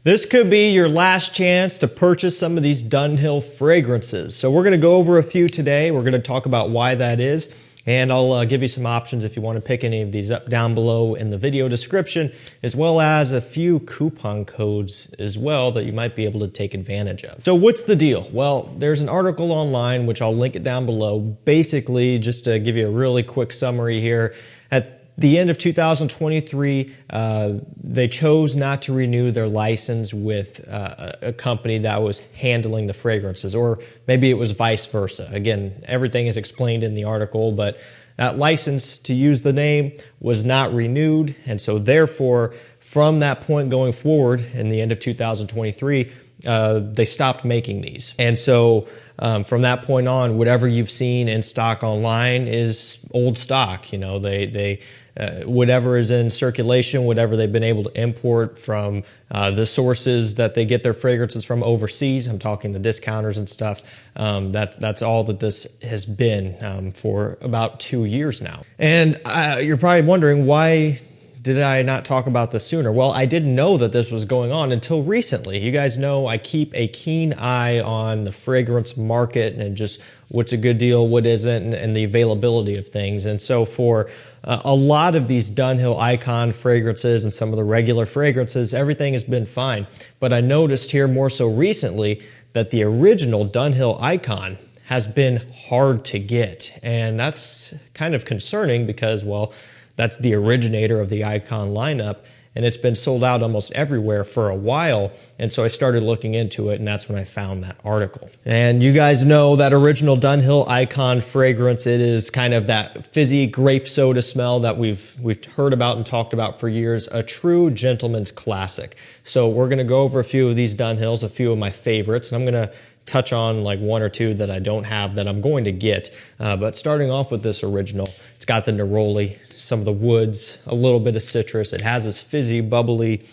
This could be your last chance to purchase some of these Dunhill fragrances. So we're going to go over a few today. We're going to talk about why that is. And I'll give you some options if you want to pick any of these up down below in the video description, as well as a few coupon codes as well that you might be able to take advantage of. So what's the deal? Well, there's an article online, which I'll link it down below. Basically, just to give you a really quick summary here, at the end of 2023, they chose not to renew their license with a company that was handling the fragrances, or maybe it was vice versa. Again, everything is explained in the article, but that license to use the name was not renewed, and so therefore, from that point going forward, in the end of 2023, they stopped making these. And so from that point on, whatever you've seen in stock online is old stock. You know, whatever is in circulation, whatever they've been able to import from the sources that they get their fragrances from overseas, I'm talking the discounters and stuff, that's all that this has been for about 2 years now. And you're probably wondering, why did I not talk about this sooner? Well, I didn't know that this was going on until recently. You guys know I keep a keen eye on the fragrance market and just what's a good deal, what isn't, and the availability of things. And so for a lot of these Dunhill Icon fragrances and some of the regular fragrances, everything has been fine. But I noticed here more so recently that the original Dunhill Icon has been hard to get. And that's kind of concerning because, well, that's the originator of the Icon lineup, and it's been sold out almost everywhere for a while. And so I started looking into it, and that's when I found that article. And you guys know that original Dunhill Icon fragrance, it is kind of that fizzy grape soda smell that we've heard about and talked about for years, a true gentleman's classic. So we're gonna go over a few of these Dunhills, a few of my favorites, and I'm gonna touch on like one or two that I don't have that I'm going to get. But starting off with this original, it's got the neroli, some of the woods, a little bit of citrus. It has this fizzy, bubbly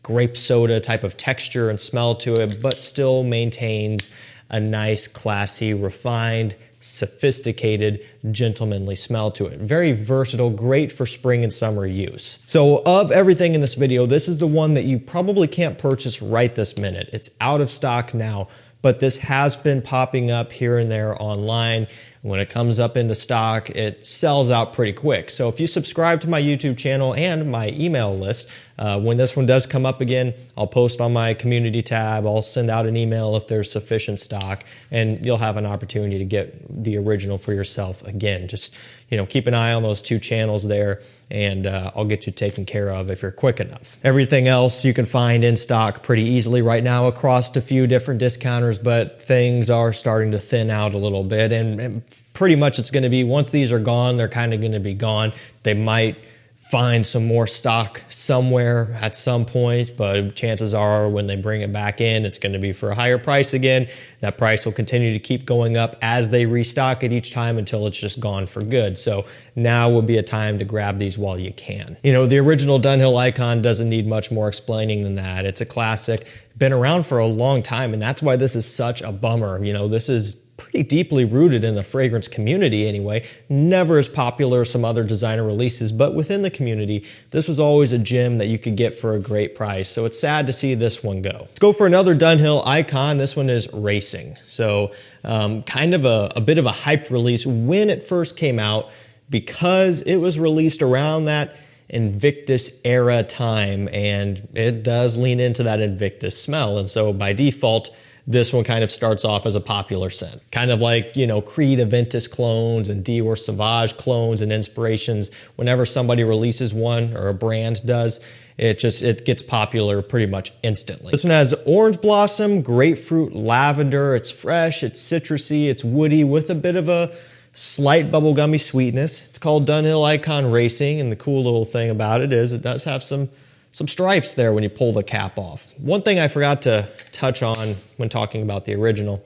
grape soda type of texture and smell to it, but still maintains a nice, classy, refined, sophisticated, gentlemanly smell to it. Very versatile, great for spring and summer use. So of everything in this video, this is the one that you probably can't purchase right this minute. It's out of stock now, but this has been popping up here and there online. When it comes up into stock, it sells out pretty quick. So if you subscribe to my YouTube channel and my email list, when this one does come up again, I'll post on my community tab. I'll send out an email if there's sufficient stock, and you'll have an opportunity to get the original for yourself again. Just, you know, keep an eye on those two channels there, and I'll get you taken care of if you're quick enough. Everything else you can find in stock pretty easily right now across a few different discounters, but things are starting to thin out a little bit, and pretty much it's going to be, once these are gone, they're kind of going to be gone. They might find some more stock somewhere at some point, but chances are when they bring it back in, it's going to be for a higher price again. That price will continue to keep going up as they restock it each time until it's just gone for good. So now would be a time to grab these while you can. You know, the original Dunhill Icon doesn't need much more explaining than that. It's a classic, been around for a long time, and that's why this is such a bummer. You know, this is pretty deeply rooted in the fragrance community anyway. Never as popular as some other designer releases, but within the community, this was always a gem that you could get for a great price. So it's sad to see this one go. Let's go for another Dunhill Icon. This one is Racing. So kind of a bit of a hyped release when it first came out, because it was released around that Invictus era time, and it does lean into that Invictus smell. And so by default, this one kind of starts off as a popular scent. Kind of like, you know, Creed Aventus clones and Dior Sauvage clones and inspirations. Whenever somebody releases one, or a brand does, it gets popular pretty much instantly. This one has orange blossom, grapefruit, lavender. It's fresh, it's citrusy, it's woody with a bit of a slight bubblegummy sweetness. It's called Dunhill Icon Racing, and the cool little thing about it is it does have some stripes there when you pull the cap off. One thing I forgot to touch on when talking about the original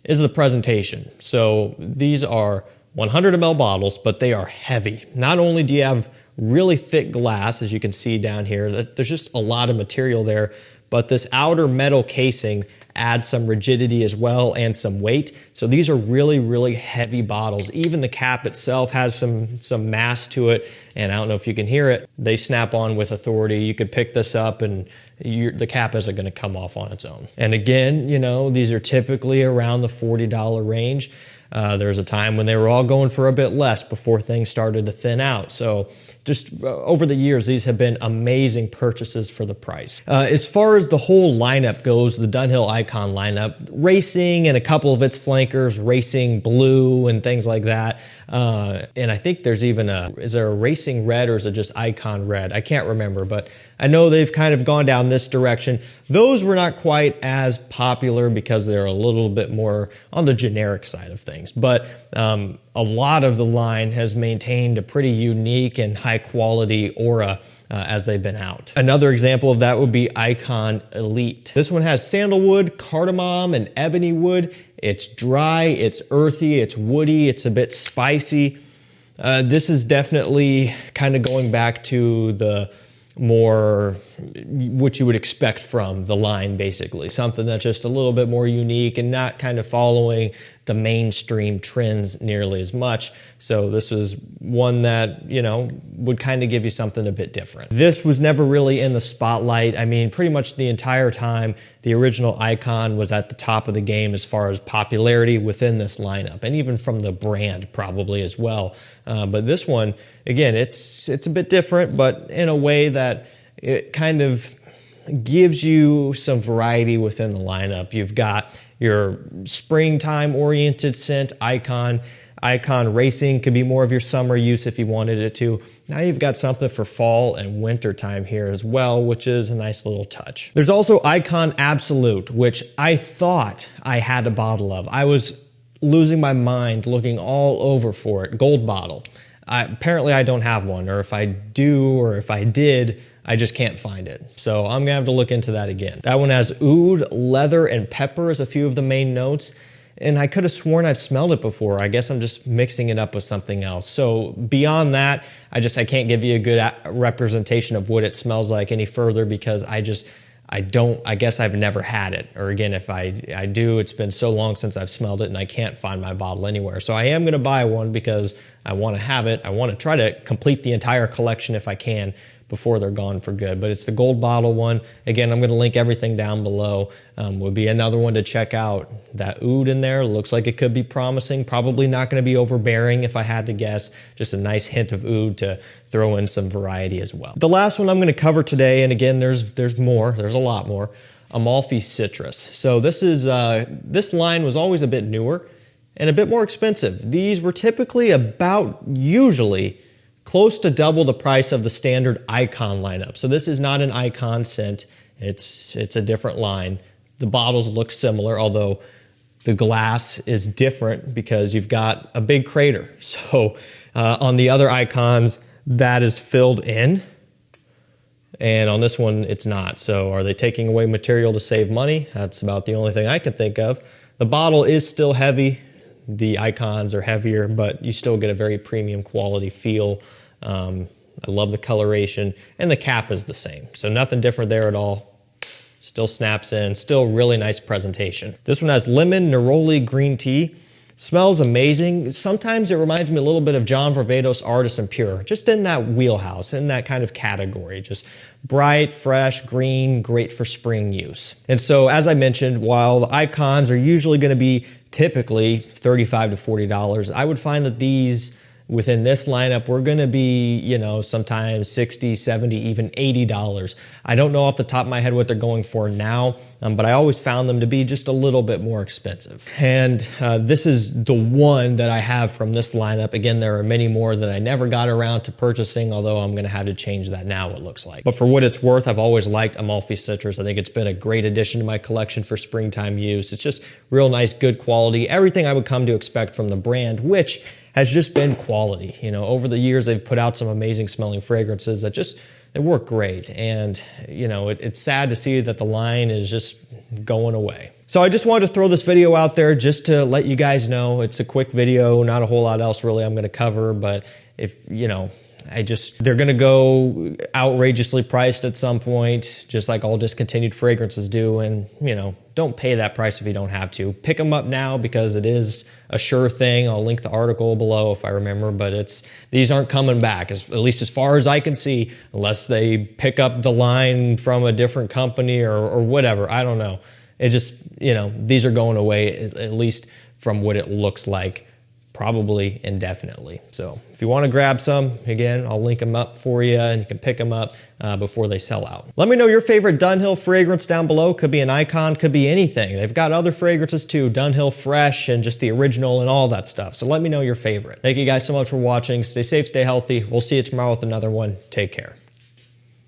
is the presentation. So these are 100 ml bottles, but they are heavy. Not only do you have really thick glass, as you can see down here, there's just a lot of material there, but this outer metal casing adds some rigidity as well and some weight. So these are really, really heavy bottles. Even the cap itself has some mass to it, and I don't know if you can hear it. They snap on with authority. You could pick this up and the cap isn't going to come off on its own. And again, you know, these are typically around the $40 range. There was a time when they were all going for a bit less before things started to thin out. So just over the years, these have been amazing purchases for the price. As far as the whole lineup goes, the Dunhill Icon lineup, racing and a couple of its flankers, racing blue and things like that. And I think there's even is there a racing red or is it just Icon red? I can't remember, but I know they've kind of gone down this direction. Those were not quite as popular because they're a little bit more on the generic side of things. But a lot of the line has maintained a pretty unique and high quality aura as they've been out. Another example of that would be Icon Elite. This one has sandalwood, cardamom, and ebony wood. It's dry, it's earthy, it's woody, it's a bit spicy. This is definitely kind of going back to the more what you would expect from the line, basically. Something that's just a little bit more unique and not kind of following the mainstream trends nearly as much. So this was one that, you know, would kind of give you something a bit different. This was never really in the spotlight. I mean, pretty much the entire time, the original Icon was at the top of the game as far as popularity within this lineup, and even from the brand probably as well. But this one, again, it's a bit different, but in a way that it kind of gives you some variety within the lineup. You've got your springtime oriented scent, Icon. Icon Racing could be more of your summer use if you wanted it to. Now you've got something for fall and winter time here as well, which is a nice little touch. There's also Icon Absolute, which I thought I had a bottle of. I was losing my mind looking all over for it. Gold bottle. Apparently I don't have one, or if I do, or if I did, I just can't find it. So I'm gonna have to look into that again. That one has oud, leather, and pepper as a few of the main notes. And I could have sworn I've smelled it before. I guess I'm just mixing it up with something else. So beyond that, I can't give you a good representation of what it smells like any further because I guess I've never had it. Or again, if I do, it's been so long since I've smelled it and I can't find my bottle anywhere. So I am gonna buy one because I wanna have it. I wanna try to complete the entire collection if I can before they're gone for good. But it's the gold bottle one. Again, I'm going to link everything down below. Would be another one to check out. That oud in there looks like it could be promising. Probably not going to be overbearing if I had to guess. Just a nice hint of oud to throw in some variety as well. The last one I'm going to cover today, and again, there's more. There's a lot more. Amalfi Citrus. So this line was always a bit newer and a bit more expensive. These were typically usually close to double the price of the standard Icon lineup. So this is not an Icon scent. It's a different line. The bottles look similar, although the glass is different because you've got a big crater. So on the other Icons, that is filled in. And on this one, it's not. So are they taking away material to save money? That's about the only thing I can think of. The bottle is still heavy. The Icons are heavier, but you still get a very premium quality feel. I love the coloration, and the cap is the same. So nothing different there at all. Still snaps in, still really nice presentation. This one has lemon neroli green tea. Smells amazing. Sometimes it reminds me a little bit of John Varvatos Artisan Pure, just in that wheelhouse, in that kind of category. Just bright, fresh, green, great for spring use. And so, as I mentioned, while the Icons are usually going to be typically $35 to $40, I would find that these within this lineup, we're going to be, you know, sometimes $60, $70, even $80. I don't know off the top of my head what they're going for now, but I always found them to be just a little bit more expensive. And this is the one that I have from this lineup. Again, there are many more that I never got around to purchasing, although I'm going to have to change that now, it looks like. But for what it's worth, I've always liked Amalfi Citrus. I think it's been a great addition to my collection for springtime use. It's just real nice, good quality, everything I would come to expect from the brand, which has just been quality. You know, over the years, they've put out some amazing smelling fragrances that they work great. And, you know, it's sad to see that the line is just going away. So I just wanted to throw this video out there just to let you guys know. It's a quick video, not a whole lot else really I'm going to cover, but if, you know, they're going to go outrageously priced at some point, just like all discontinued fragrances do. And, you know, don't pay that price if you don't have to. Pick them up now because it is a sure thing. I'll link the article below if I remember, but these aren't coming back, at least as far as I can see, unless they pick up the line from a different company or whatever. I don't know. It just, you know, these are going away, at least from what it looks like, probably indefinitely. So if you want to grab some, again, I'll link them up for you and you can pick them up before they sell out. Let me know your favorite Dunhill fragrance down below. Could be an Icon, could be anything. They've got other fragrances too, Dunhill Fresh and just the original and all that stuff. So let me know your favorite. Thank you guys so much for watching. Stay safe, stay healthy. We'll see you tomorrow with another one. Take care.